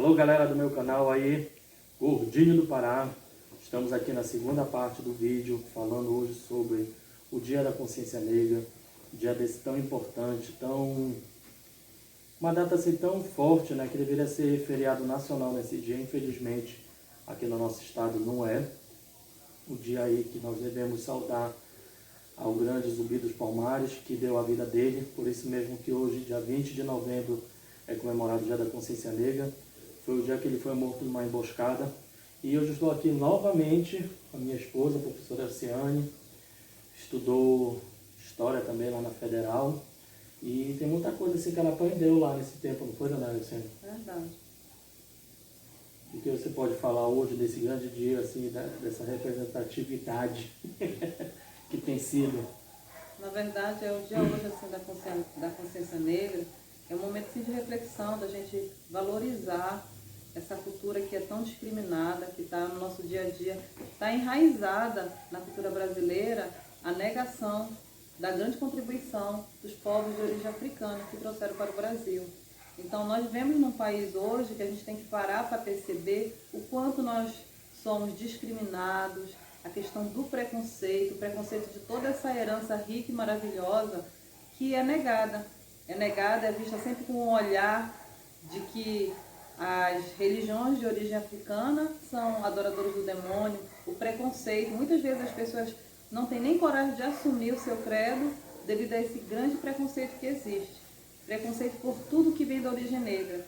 Alô galera do meu canal aí, Gordinho do Pará. Estamos aqui na segunda parte do vídeo, falando hoje sobre o Dia da Consciência Negra. Dia desse tão importante, uma data assim tão forte, né, que deveria ser feriado nacional nesse dia. Infelizmente, aqui no nosso estado não é. O dia aí que nós devemos saudar ao grande Zumbi dos Palmares, que deu a vida dele. Por isso mesmo que hoje, dia 20 de novembro, é comemorado o Dia da Consciência Negra. Foi o dia que ele foi morto numa emboscada. E hoje estou aqui novamente com a minha esposa, a professora Arciane. Estudou História também lá na Federal. E tem muita coisa assim que ela aprendeu lá nesse tempo, não foi, dona Arciane? Verdade. O que você pode falar hoje desse grande dia, assim, dessa representatividade que tem sido? Na verdade, é o dia hoje assim, da consciência negra. É um momento assim, de reflexão, da gente valorizar essa cultura que é tão discriminada, que está no nosso dia a dia, está enraizada na cultura brasileira, a negação da grande contribuição dos povos de origem africana que trouxeram para o Brasil. Então, nós vivemos num país hoje que a gente tem que parar para perceber o quanto nós somos discriminados, a questão do preconceito, o preconceito de toda essa herança rica e maravilhosa que é negada. É vista sempre com um olhar de que as religiões de origem africana são adoradoras do demônio, o preconceito. Muitas vezes as pessoas não têm nem coragem de assumir o seu credo devido a esse grande preconceito que existe. Preconceito por tudo que vem da origem negra.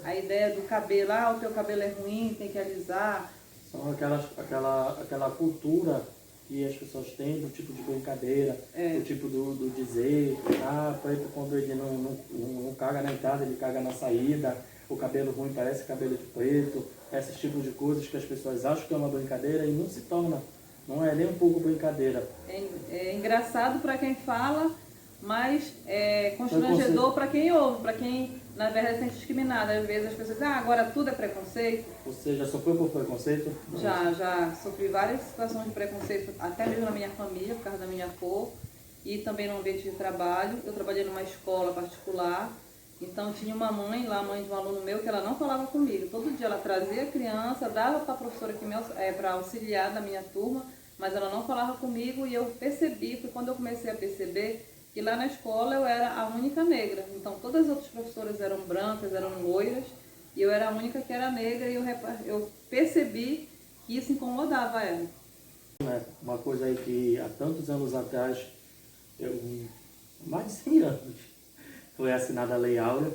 A ideia do cabelo, o teu cabelo é ruim, tem que alisar. São aquela cultura que as pessoas têm do tipo de brincadeira, do tipo do dizer, preto quando ele não caga na entrada, ele caga na saída, o cabelo ruim parece cabelo de preto, esses tipos de coisas que as pessoas acham que é uma brincadeira e não se torna, não é nem um pouco brincadeira. É engraçado para quem fala, mas é constrangedor para quem ouve, para quem na verdade se sente discriminado. Às vezes as pessoas dizem, agora tudo é preconceito. Você já sofreu por preconceito? Já sofri várias situações de preconceito, até mesmo na minha família, por causa da minha cor, e também no ambiente de trabalho. Eu trabalhei numa escola particular, então tinha uma mãe lá, mãe de um aluno meu, que ela não falava comigo. Todo dia ela trazia a criança, dava para a professora para auxiliar da minha turma, mas ela não falava comigo, e eu percebi, foi quando eu comecei a perceber que lá na escola eu era a única negra. Então todas as outras professoras eram brancas, eram loiras, e eu era a única que era negra, e eu percebi que isso incomodava ela. Uma coisa aí que há tantos anos atrás, mais de 100 anos, foi assinada a Lei Áurea.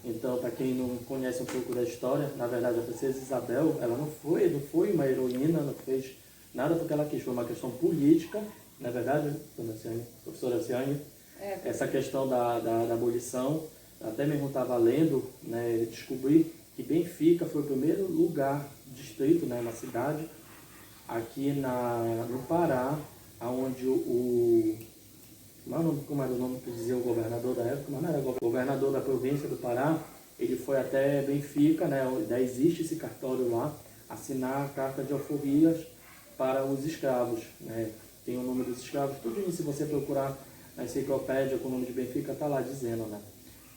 Então, para quem não conhece um pouco da história, na verdade a princesa Isabel, ela não foi uma heroína, não fez nada porque ela quis, foi uma questão política, na verdade, professora Arciane. Essa questão da abolição, até mesmo estava lendo, né, descobri que Benfica foi o primeiro lugar, distrito, né, na cidade, aqui no Pará, onde como era o nome que dizia o governador da época, mas não era governador da província do Pará, ele foi até Benfica, né, onde existe esse cartório lá, assinar a carta de alforrias para os escravos, né, tem o nome dos escravos, tudo isso, se você procurar na enciclopédia com o nome de Benfica, está lá dizendo, né.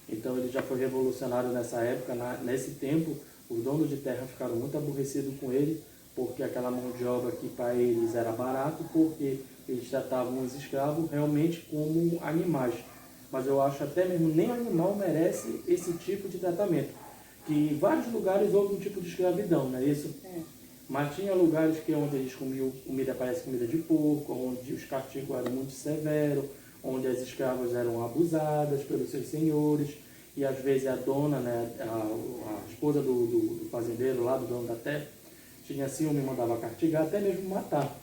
Então ele já foi revolucionário nessa época, nesse tempo, os donos de terra ficaram muito aborrecidos com ele, porque aquela mão de obra que para eles era barato, porque eles tratavam os escravos realmente como animais. Mas eu acho até mesmo nem animal merece esse tipo de tratamento. Que em vários lugares houve um tipo de escravidão, não é isso? Mas tinha lugares onde eles comiam comida, parece comida de porco, onde os castigos eram muito severos, onde as escravas eram abusadas pelos seus senhores, e às vezes a dona, né, a esposa do fazendeiro lá, do dono da terra, tinha ciúme e mandava castigar, até mesmo matar.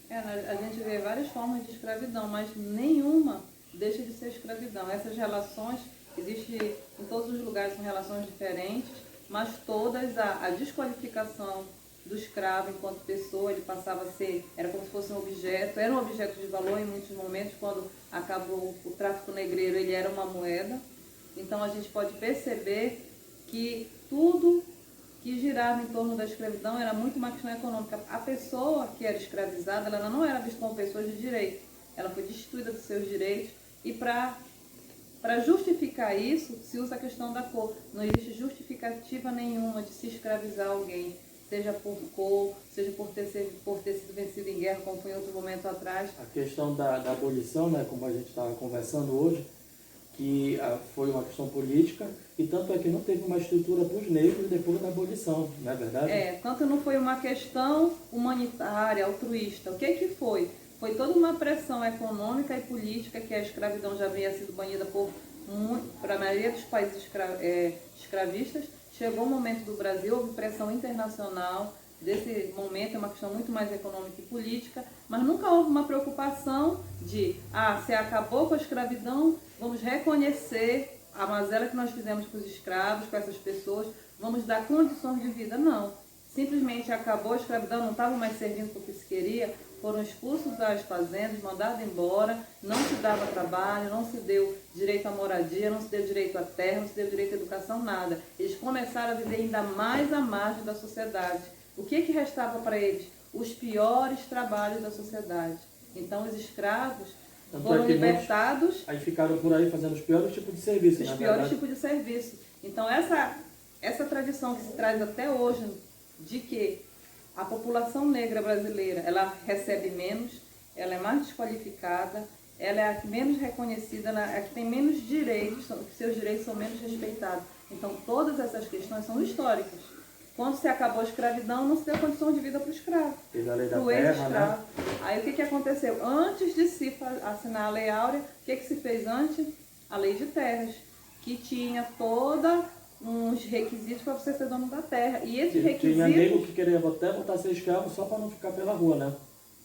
A gente vê várias formas de escravidão, mas nenhuma deixa de ser escravidão. Essas relações existem em todos os lugares, são relações diferentes, mas todas a desqualificação do escravo enquanto pessoa, ele passava a ser, era como se fosse um objeto, era um objeto de valor em muitos momentos. Quando acabou o tráfico negreiro, ele era uma moeda. Então a gente pode perceber que tudo que girava em torno da escravidão era muito uma questão econômica. A pessoa que era escravizada, ela não era vista como pessoa de direito. Ela foi destituída dos seus direitos, e para Para justificar isso, se usa a questão da cor. Não existe justificativa nenhuma de se escravizar alguém, seja por cor, seja por ter sido vencido em guerra, como foi em outro momento atrás. A questão da abolição, né, como a gente estava conversando hoje, que foi uma questão política, e tanto é que não teve uma estrutura para os negros depois da abolição, não é verdade? Tanto não foi uma questão humanitária, altruísta. O que foi? Foi toda uma pressão econômica e política, que a escravidão já havia sido banida para a maioria dos países escravistas. Chegou o momento do Brasil, houve pressão internacional. Desse momento é uma questão muito mais econômica e política, mas nunca houve uma preocupação de, se acabou com a escravidão, vamos reconhecer a mazela que nós fizemos com os escravos, com essas pessoas, vamos dar condições de vida. Não. Simplesmente acabou a escravidão, não estava mais servindo para o que se queria, foram expulsos das fazendas, mandados embora, não se dava trabalho, não se deu direito à moradia, não se deu direito à terra, não se deu direito à educação, nada. Eles começaram a viver ainda mais à margem da sociedade. O que restava para eles? Os piores trabalhos da sociedade. Então os escravos foram libertados. Aí ficaram por aí fazendo os piores tipos de serviço. Os piores tipos de serviço. Então essa tradição que se traz até hoje, de que a população negra brasileira, ela recebe menos, ela é mais desqualificada, ela é a menos reconhecida, ela é a que tem menos direitos, seus direitos são menos respeitados. Então todas essas questões são históricas. Quando se acabou a escravidão, não se deu condição de vida para o escravo, para o ex-escravo. Aí o que aconteceu? Antes de se assinar a Lei Áurea, o que se fez antes? A Lei de Terras, que tinha toda uns requisitos para você ser dono da terra. E esses requisitos... Tinha nego que queria até voltar a ser escravo só para não ficar pela rua, né?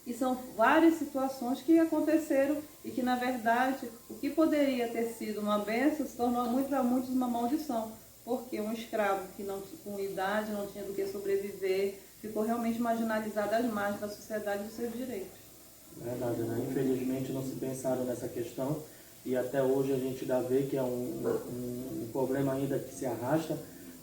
E são várias situações que aconteceram e que, na verdade, o que poderia ter sido uma bênção se tornou para muitos uma maldição. Porque um escravo que não, com idade, não tinha do que sobreviver, ficou realmente marginalizado às margens da sociedade e dos seus direitos. Verdade, né? Infelizmente não se pensaram nessa questão e até hoje a gente ainda vê que é um problema ainda que se arrasta,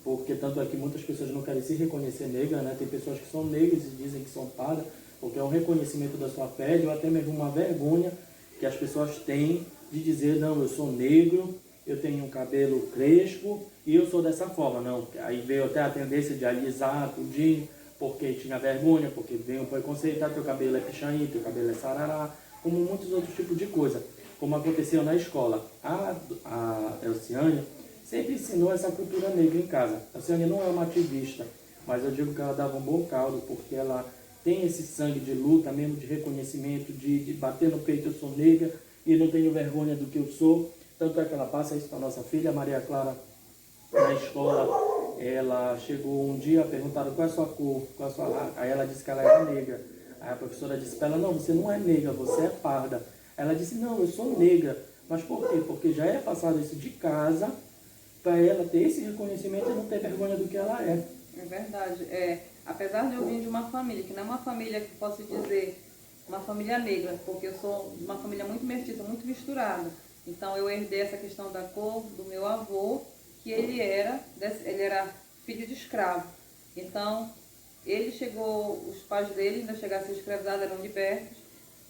porque tanto é que muitas pessoas não querem se reconhecer negra, né? Tem pessoas que são negras e dizem que são pardas, porque é um reconhecimento da sua pele ou até mesmo uma vergonha que as pessoas têm de dizer, não, eu sou negro, eu tenho um cabelo crespo e eu sou dessa forma. Não, aí veio até a tendência de alisar tudinho, porque tinha vergonha, porque veio o preconceito, teu cabelo é pichain, teu cabelo é sarará, como muitos outros tipos de coisa. Como aconteceu na escola. A Elciane sempre ensinou essa cultura negra em casa. A Elciane não é uma ativista, mas eu digo que ela dava um bom caldo, porque ela tem esse sangue de luta, mesmo de reconhecimento, de bater no peito, eu sou negra e não tenho vergonha do que eu sou. Tanto é que ela passa isso para a nossa filha, Maria Clara, na escola. Ela chegou um dia, perguntaram qual é a sua cor, aí ela disse que ela era negra. Aí a professora disse para ela, não, você não é negra, você é parda. Ela disse, não, eu sou negra. Mas por quê? Porque já é passado isso de casa, para ela ter esse reconhecimento e não ter vergonha do que ela é. É verdade. Apesar de eu vir de uma família, que não é uma família que posso dizer, uma família negra, porque eu sou uma família muito mestiça, muito misturada. Então eu herdei essa questão da cor do meu avô, que ele era filho de escravo. Então os pais dele ainda chegaram a ser escravizados, eram libertos,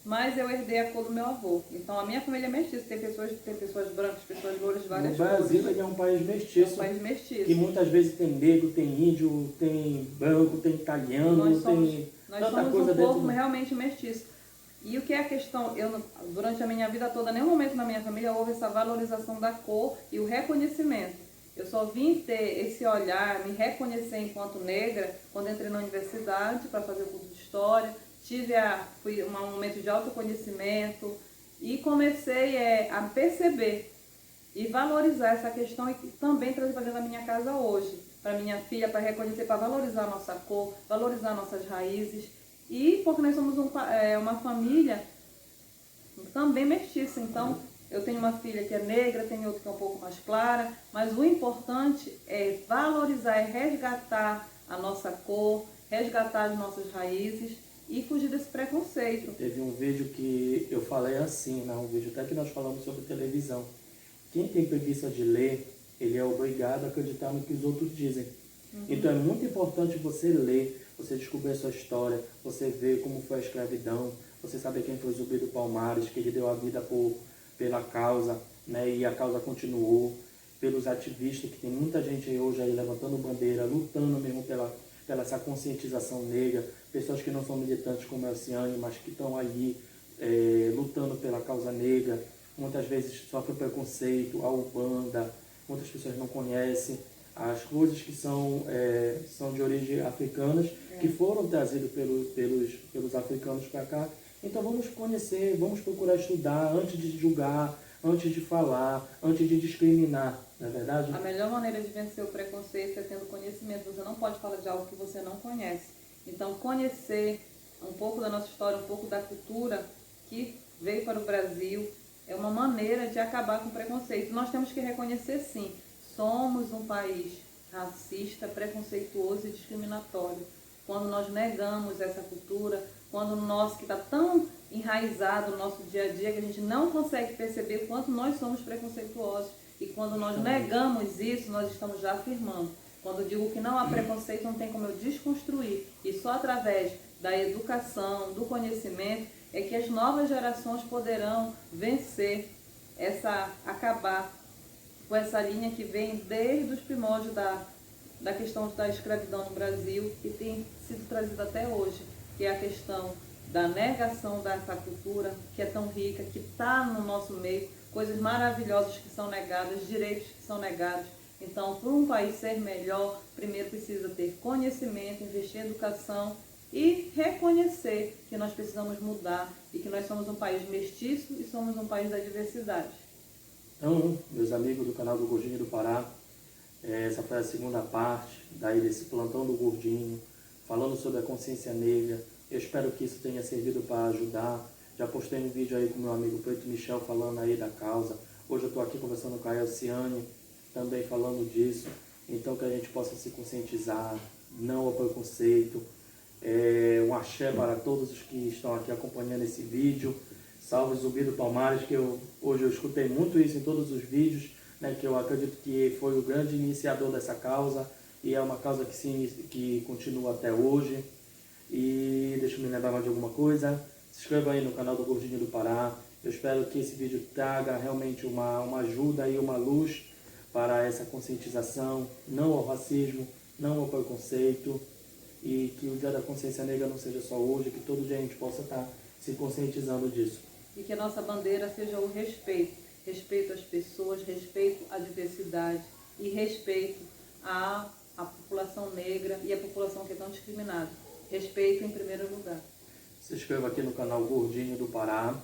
mas eu herdei a cor do meu avô. Então a minha família é mestiça, tem pessoas brancas, pessoas louras, várias cores. No Brasil ele é um país mestiço. É um país mestiço. Que muitas vezes tem negro, tem índio, tem branco, tem italiano, nós somos um povo realmente mestiço. E o que é a questão? Durante a minha vida toda, em nenhum momento na minha família houve essa valorização da cor e o reconhecimento. Eu só vim ter esse olhar, me reconhecer enquanto negra, quando entrei na universidade para fazer o curso de História. Fui um momento de autoconhecimento e comecei a perceber e valorizar essa questão e também trazer para dentro da minha casa hoje. Para minha filha, para reconhecer, para valorizar a nossa cor, valorizar nossas raízes. E porque nós somos uma família também mestiça, então eu tenho uma filha que é negra, tenho outra que é um pouco mais clara, mas o importante é valorizar, é resgatar a nossa cor, resgatar as nossas raízes e fugir desse preconceito. Teve um vídeo que eu falei assim, um vídeo até que nós falamos sobre televisão. Quem tem preguiça de ler, ele é obrigado a acreditar no que os outros dizem. Então é muito importante você ler, você descobrir a sua história, você ver como foi a escravidão, você saber quem foi Zumbi do Palmares, que ele deu a vida pela causa. né, e a causa continuou, pelos ativistas, que tem muita gente aí hoje aí levantando bandeira, lutando mesmo pela essa conscientização negra, pessoas que não são militantes como a Elciane, mas que estão aí lutando pela causa negra, muitas vezes sofrem preconceito, a Ubanda, muitas pessoas não conhecem as coisas que são de origem africanas, que foram trazidas pelos africanos para cá. Então vamos conhecer, vamos procurar estudar antes de julgar, antes de falar, antes de discriminar, não é verdade? A melhor maneira de vencer o preconceito é tendo conhecimento. Você não pode falar de algo que você não conhece. Então, conhecer um pouco da nossa história, um pouco da cultura que veio para o Brasil, é uma maneira de acabar com o preconceito. Nós temos que reconhecer, sim, somos um país racista, preconceituoso e discriminatório. Quando nós negamos essa cultura, quando nós, que está tão enraizado no nosso dia a dia, que a gente não consegue perceber quanto nós somos preconceituosos. E quando nós negamos isso, nós estamos já afirmando. Quando eu digo que não há preconceito, não tem como eu desconstruir. E só através da educação, do conhecimento, é que as novas gerações poderão vencer, acabar com essa linha que vem desde os primórdios da questão da escravidão no Brasil e tem sido trazida até hoje, que é a questão da negação dessa cultura que é tão rica, que está no nosso meio, coisas maravilhosas que são negadas, direitos que são negados. Então, para um país ser melhor, primeiro precisa ter conhecimento, investir em educação e reconhecer que nós precisamos mudar e que nós somos um país mestiço e somos um país da diversidade. Então, meus amigos do canal do Gordinho do Pará, essa foi a segunda parte desse plantão do Gordinho, falando sobre a consciência negra. Eu espero que isso tenha servido para ajudar. Já postei um vídeo aí com meu amigo Preto Michel falando aí da causa. Hoje eu estou aqui conversando com a Elciane, também falando disso. Então que a gente possa se conscientizar, não ao preconceito. Um axé para todos os que estão aqui acompanhando esse vídeo. Salve Zumbi do Palmares, que hoje eu escutei muito isso em todos os vídeos, né, que eu acredito que foi o grande iniciador dessa causa e é uma causa que continua até hoje. E deixa eu me lembrar mais de alguma coisa. Se inscreva aí no canal do Gordinho do Pará. Eu espero que esse vídeo traga realmente uma ajuda e uma luz para essa conscientização, não ao racismo, não ao preconceito, e que o Dia da Consciência Negra não seja só hoje, que todo dia a gente possa estar se conscientizando disso. E que a nossa bandeira seja o respeito. Respeito às pessoas, respeito à diversidade e respeito à população negra e à população que é tão discriminada. Respeito em primeiro lugar. Se inscreva aqui no canal Gordinho do Pará.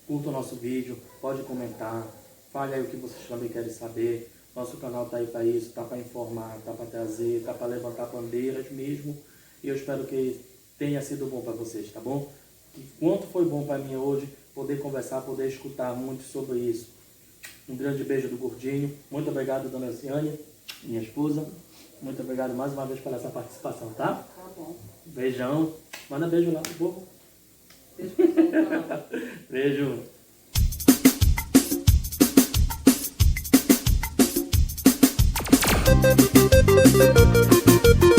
Curta o nosso vídeo, pode comentar. Fale aí o que vocês também querem saber. Nosso canal está aí para isso, está para informar, está para trazer, está para levantar bandeiras mesmo. E eu espero que tenha sido bom para vocês, tá bom? Que quanto foi bom para mim hoje poder conversar, poder escutar muito sobre isso. Um grande beijo do Gordinho. Muito obrigado, dona Elciane, minha esposa. Muito obrigado mais uma vez pela essa participação, tá? Tá bom. Beijão. Manda beijo lá pro povo. Beijo pro canal. Beijo. Thank you.